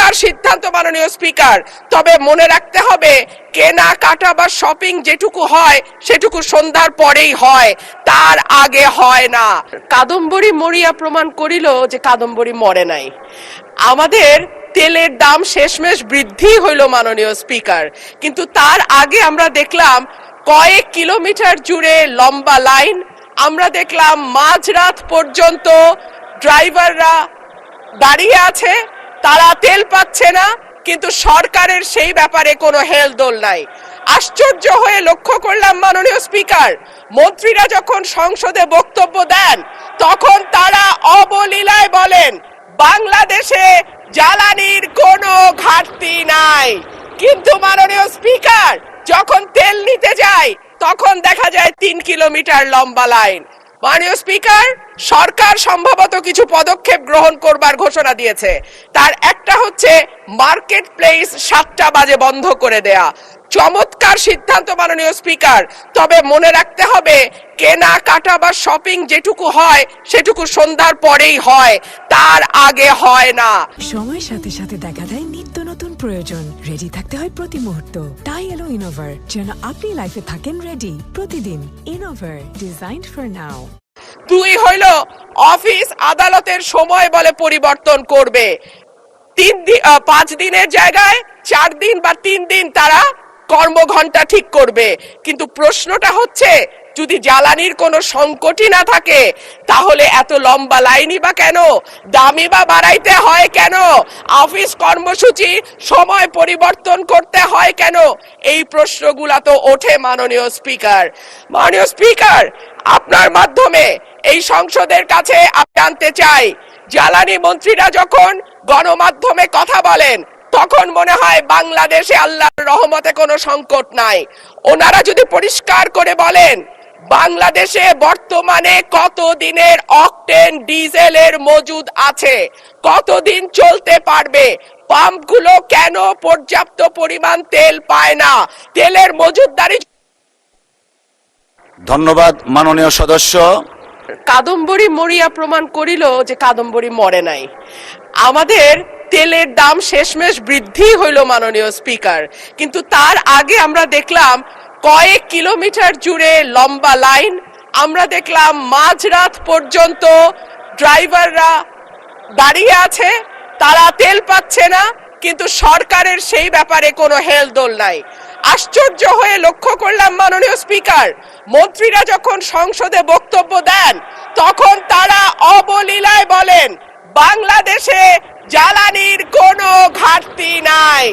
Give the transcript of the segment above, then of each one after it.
চমৎকার সিদ্ধান্ত মাননীয় স্পিকার। তবে মনে রাখতে হবে, কেনাকাটা বা শপিং যেটুকু হয় সেটুকু সন্ধ্যার পরেই হয়, তার আগে হয় না। কাদম্বরী মরিয়া প্রমাণ করিল যে কাদম্বরী মরে নাই। আমাদের তেলের দাম শেষমেশ বৃদ্ধি হইল মাননীয় স্পিকার, কিন্তু তার আগে আমরা দেখলাম কয়েক কিলোমিটার জুড়ে লম্বা লাইন। আমরা দেখলাম মাঝরাত পর্যন্ত ড্রাইভাররা দাঁড়িয়ে আছে, তারা তেল পাচ্ছে না, কিন্তু সরকারের সেই ব্যাপারে কোনো হেলদোল নাই। আশ্চর্য হয়ে লক্ষ্য করলাম মাননীয় স্পিকার, মন্ত্রীরা যখন সংসদে বক্তব্য দেন তখন তারা অবলীলায় বলেন বাংলাদেশে জ্বালানির কোনো ঘাটতি নাই, কিন্তু মাননীয় স্পিকার যখন তেল নিতে যায় তখন দেখা যায় 3 কিলোমিটার লম্বা লাইন। মাননীয় স্পিকার, সরকার সম্ভবত কিছু পদক্ষেপ গ্রহণ করবার ঘোষণা দিয়েছে। তার একটা হচ্ছে মার্কেট প্লেস 7টা বাজে বন্ধ করে দেয়া। চমৎকার সিদ্ধান্ত মাননীয় স্পিকার। তবে মনে রাখতে হবে, কেনাকাটা বা শপিং যেটুকু হয় সেটুকু সন্ধ্যার পরেই হয়, তার আগে হয় না। সময়ের সাথে সাথে দেখা দেয় নিত্য নতুন প্রয়োজন। রেডি থাকতে হয় প্রতি মুহূর্ত। তাই এলো ইনোভার, যেন আপনি লাইফে থাকেন রেডি প্রতিদিন। Innova, designed for now. 2 হইল অফিস আদালতের সময় বলে পরিবর্তন করবে। 5 দিনের জায়গায় 4 দিন বা 3 দিন তারা কর্মঘণ্টা ঠিক করবে। কিন্তু প্রশ্নটা হচ্ছে, যদি জ্বালানির কোনো সংকটই না থাকে তাহলে এত লম্বা লাইনই বা কেন, দামি বা বাড়াইতে হয় কেন, অফিস কর্মসূচি সময় পরিবর্তন করতে হয় কেন? এই প্রশ্নগুলা তো ওঠে মাননীয় স্পিকার। মাননীয় স্পিকার, আপনার মাধ্যমে এই সংসদের কাছে আমি জানতে চাই, জ্বালানি মন্ত্রীরা যখন গণমাধ্যমে কথা বলেন তখন মনে হয় বাংলাদেশে আল্লাহর রহমতে কোনো সংকট নাই। ওনারা যদি পরিষ্কার করে বলেন বাংলাদেশে বর্তমানে কত দিনের অকটেন ডিজেলের মজুদ আছে, কতদিন চলতে পারবে, পাম্পগুলো কেন পর্যাপ্ত পরিমাণ তেল পায় না, তেলের মজুদদারি। ধন্যবাদ মাননীয় সদস্য। কাদম্বরী মরিয়া প্রমাণ করিল যে কাদম্বরী মরে নাই। আমাদের তেলের দাম শেষমেশ বৃদ্ধি হইল মাননীয় স্পিকার, কিন্তু তার আগে আমরা দেখলাম কয়েক কিলোমিটার জুড়ে লম্বা লাইন। আমরা দেখলাম মাঝরাত পর্যন্ত ড্রাইভাররা দাঁড়িয়ে আছে, তারা তেল পাচ্ছে না, কিন্তু সরকারের সেই ব্যাপারে কোনো হেলদোল নাই। আশ্চর্য হয়ে লক্ষ্য করলাম মাননীয় স্পিকার, মন্ত্রীরা যখন সংসদে বক্তব্য দেন তখন তারা অবলীলায় বলেন বাংলাদেশে জ্বালানির কোনো ঘাটতি নাই,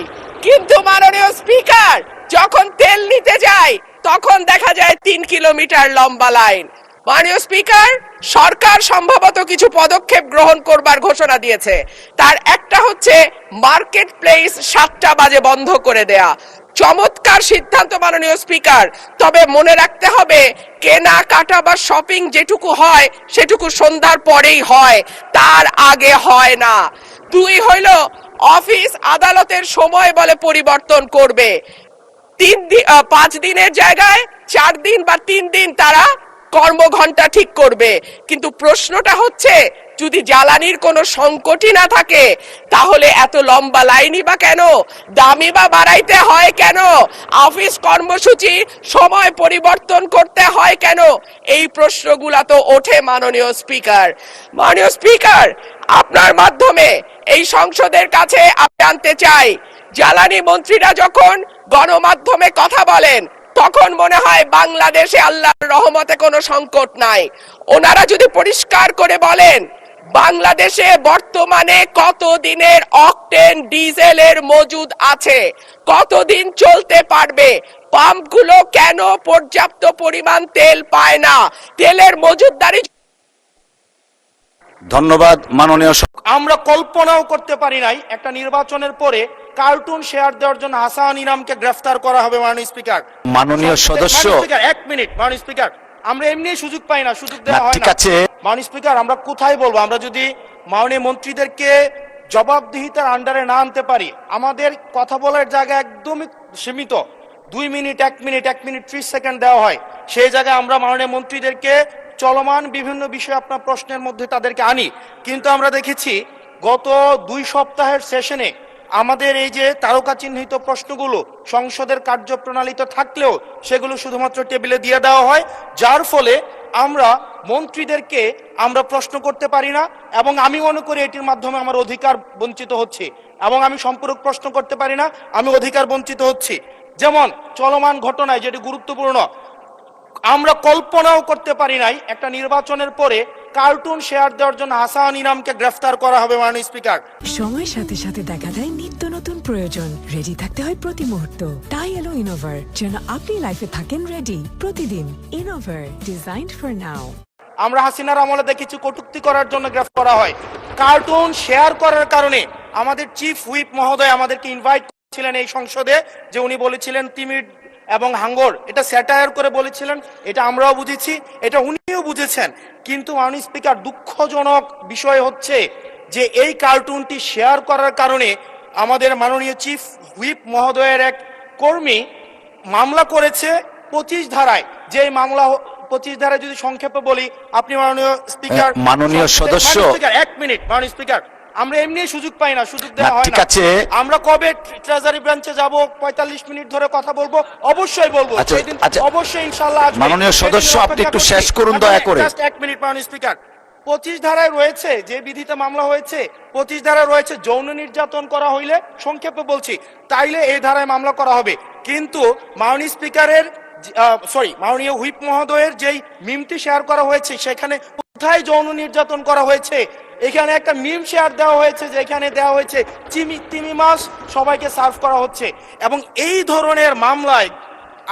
কিন্তু মাননীয় স্পিকার যখন তেল নিতে যায় তখন দেখা যায় 3 কিলোমিটার লম্বা লাইন। মাননীয় স্পিকার, সরকার সম্ভবত কিছু পদক্ষেপ গ্রহণ করবার ঘোষণা দিয়েছে। তার একটা হচ্ছে মার্কেট প্লেস 7টা বাজে বন্ধ করে দেয়া। চমৎকার সিদ্ধান্ত মাননীয় স্পিকার। তবে মনে রাখতে হবে, কেনাকাটা বা শপিং যেটুকু হয় সেটুকু সন্ধ্যার পরেই হয়, তার আগে হয় না। 2 হইল অফিস আদালতের সময় বলে পরিবর্তন করবে। 5 দিনের জায়গায় 4 দিন বা 3 দিন তারা কর্মঘণ্টা ঠিক করবে। কিন্তু প্রশ্নটা হচ্ছে, যদি জ্বালানির কোনো সংকটই না থাকে তাহলে এত লম্বা লাইনই বা কেন, দামি বা বাড়াইতে হয় কেন, অফিস কর্মসূচি সময় পরিবর্তন করতে হয় কেন? এই প্রশ্নগুলা তো ওঠে মাননীয় স্পিকার। মাননীয় স্পিকার, আপনার মাধ্যমে এই সংসদের কাছে আমি জানতে চাই, জ্বালানি মন্ত্রীরা যখন গণমাধ্যমে কথা বলেন তখন মনে হয় বাংলাদেশে আল্লাহর রহমতে কোনো সংকট নাই। ওনারা যদি পরিষ্কার করে বলেন বাংলাদেশে বর্তমানে কত দিনের অকটেন ডিজেলের মজুদ আছে, কতদিন চলতে পারবে, পাম্পগুলো কেন পর্যাপ্ত পরিমাণ তেল পায় না, তেলের মজুদদারি। ধন্যবাদ মাননীয়। আমরা কল্পনাও করতে পারি নাই একটা নির্বাচনের পরে কার্টুন শেয়ার দেওয়ার জন্য হাসান ইনামকে গ্রেফতার করা হবে। মাননীয় স্পিকার, মাননীয় সদস্য, 1 মিনিট। মাননীয় স্পিকার, আমরা এমনি সুযোগ পাই না, সুযোগ দেওয়া হয় ঠিক না। আছে মাননীয় স্পিকার, আমরা কোথায় বলবো? আমরা যদি মাননীয় মন্ত্রীদেরকে জবাবদিহিতার আন্ডারে না আনতে পারি, আমাদের কথা বলার জায়গা একদমই সীমিত। 2 মিনিট, 1 মিনিট, 1 মিনিট 30 সেকেন্ড দেওয়া হয়। সেই জায়গায় আমরা মাননীয় মন্ত্রীদেরকে চলমান বিভিন্ন বিষয়ে আপনার প্রশ্নের মধ্যে তাদেরকে আনি। কিন্তু আমরা দেখেছি গত 2 সপ্তাহের সেশনে আমাদের এই যে তারকা চিহ্নিত প্রশ্নগুলো সংসদের কার্যপ্রণালীতে থাকলেও সেগুলো শুধুমাত্র টেবিলে দিয়ে দেওয়া হয়, যার ফলে আমরা মন্ত্রীদেরকে আমরা প্রশ্ন করতে পারি না, এবং আমি মনে করি এটির মাধ্যমে আমার অধিকার বঞ্চিত হচ্ছে, এবং আমি সম্পূরক প্রশ্ন করতে পারি না, আমি অধিকার বঞ্চিত হচ্ছি। যেমন চলমান ঘটনায় যেটি গুরুত্বপূর্ণ, আমরা কল্পনাও করতে পারি নাই একটা নির্বাচনের পরে কার্টুন শেয়ার দেওয়ার জন্য হাসান ইনামকে গ্রেফতার করা হবে মাননীয় স্পিকার। সময়ের সাথে সাথে দেখা দেয় নিত্য নতুন প্রয়োজন, রেডি থাকতে হয় প্রতি মুহূর্ত। তাই এলো ইনোভার, যেন আপনি লাইফে থাকেন রেডি প্রতিদিন। Innova, designed for now. আমরা হাসিনার আমলে দেখেছি কটূক্তি করার জন্য গ্রেফতার করা হয়, কার্টুন শেয়ার করার কারণে। আমাদের চিফ হুইপ মহোদয় আমাদেরকে ইনভাইট করেছিলেন এই সংসদে, যে উনি বলেছিলেন তিমির এবং হাঙ্গর, এটা স্যাটায়ার করে বলেছিলেন, এটা আমরাও বুঝেছি, এটা উনিও বুঝেছেন। কিন্তু মাননীয় স্পিকার, দুঃখজনক বিষয় হচ্ছে যে এই কার্টুনটি শেয়ার করার কারণে আমাদের মাননীয় চিফ হুইপ মহোদয়ের এক কর্মী মামলা করেছে 25 ধারায়। যে মামলা 25 ধারায় যদি সংক্ষেপে বলি, আপনি মাননীয় স্পিকার, মাননীয় সদস্য, এক মিনিট মাননীয় স্পিকার, আমরা এমনি সুযোগ পাই না, সুযোগ দেওয়া না, হয় ঠিক না। আছে। আমরা কবে ট্রেজারি ব্রাঞ্চে যাব, 45 মিনিট ধরে কথা বলবো, অবশ্যই বলবো, আচ্ছা, সেদিন আচ্ছা। অবশ্যই ইনশাআল্লাহ আসবে। মাননীয় সেদিন সদস্য, আপনি অপেক্ষা একটু করছি। শেষ করুন দয়া করে। Just এক মিনিট মাননীয় স্পিকার, 25 ধারায় রয়েছে, যে বিধিতে মামলা হয়েছে 25 ধারায় রয়েছে যৌন নির্যাতন করা হইলে, সংক্ষেপে বলছি, তাইলে এই ধারায় মামলা করা হবে। কিন্তু মাননীয় স্পিকারের মাননীয় হুইপ মহোদয়ের যেই মিমটি শেয়ার করা হয়েছে, সেখানে কোথায় যৌন নির্যাতন করা হয়েছে? এখানে একটা মিম শেয়ার দেওয়া হয়েছে, যেখানে দেওয়া হয়েছে তিমি মাছ সবাইকে সার্ভ করা হচ্ছে। এবং এই ধরনের মামলায়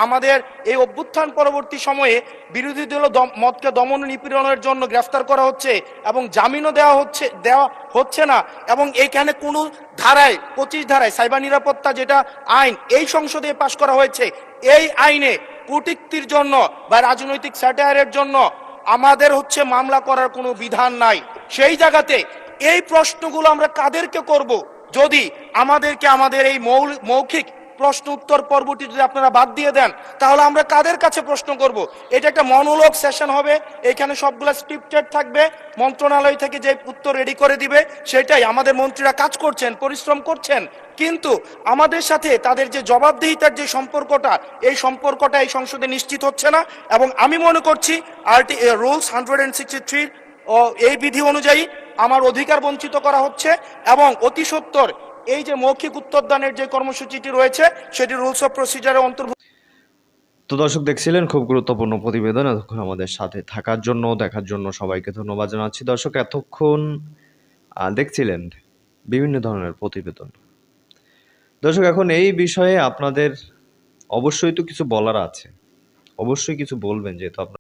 আমাদের এই অভ্যুত্থান পরবর্তী সময়ে বিরোধী দল মতকে দমন নিপীড়নের জন্য গ্রেফতার করা হচ্ছে, এবং জামিনও দেওয়া হচ্ছে না। এবং এইখানে কোনো ধারায় 25 ধারায় সাইবার নিরাপত্তা যেটা আইন এই সংসদে পাশ করা হয়েছে, এই আইনে কূটনীতির জন্য বা রাজনৈতিক স্যাটায়ারের জন্য আমাদের হচ্ছে মামলা করার কোনো বিধান নাই। সেই জায়গাতে এই প্রশ্নগুলো আমরা কাদেরকে করব? যদি আমাদেরকে আমাদের এই মৌখিক প্রশ্ন উত্তর পর্বটি যদি আপনারা বাদ দিয়ে দেন, তাহলে আমরা কাদের কাছে প্রশ্ন করব? এটা একটা মনোলগ সেশন হবে, এখানে সবগুলা স্ক্রিপ্টেড থাকবে, মন্ত্রণালয় থেকে যে উত্তর রেডি করে দিবে সেটাই। আমাদের মন্ত্রীরা কাজ করছেন, পরিশ্রম করছেন, কিন্তু আমাদের সাথে তাদের যে জবাবদিহিতার যে সম্পর্কটা, এই সম্পর্কটা এই সংসদে নিশ্চিত হচ্ছে না। এবং আমি মনে করছি রুলস 163 ও এই বিধি অনুযায়ী আমার অধিকার বঞ্চিত করা হচ্ছে, এবং অতি সত্বর এই যে মৌখিক উত্তরদানের যে কর্মসূচিটি রয়েছে সেটি রুলস অফ প্রসিজারে অন্তর্ভুক্ত। তো দর্শক, দেখছিলেন খুব গুরুত্বপূর্ণ প্রতিবেদন। এতক্ষণ আমাদের সাথে থাকার জন্য, দেখার জন্য সবাইকে ধন্যবাদ জানাচ্ছি। দর্শক, এতক্ষণ দেখছিলেন বিভিন্ন ধরনের প্রতিবেদন। দর্শক, এখন এই বিষয়ে আপনাদের অবশ্যই তো কিছু বলার আছে, অবশ্যই কিছু বলবেন, যেহেতু আপনার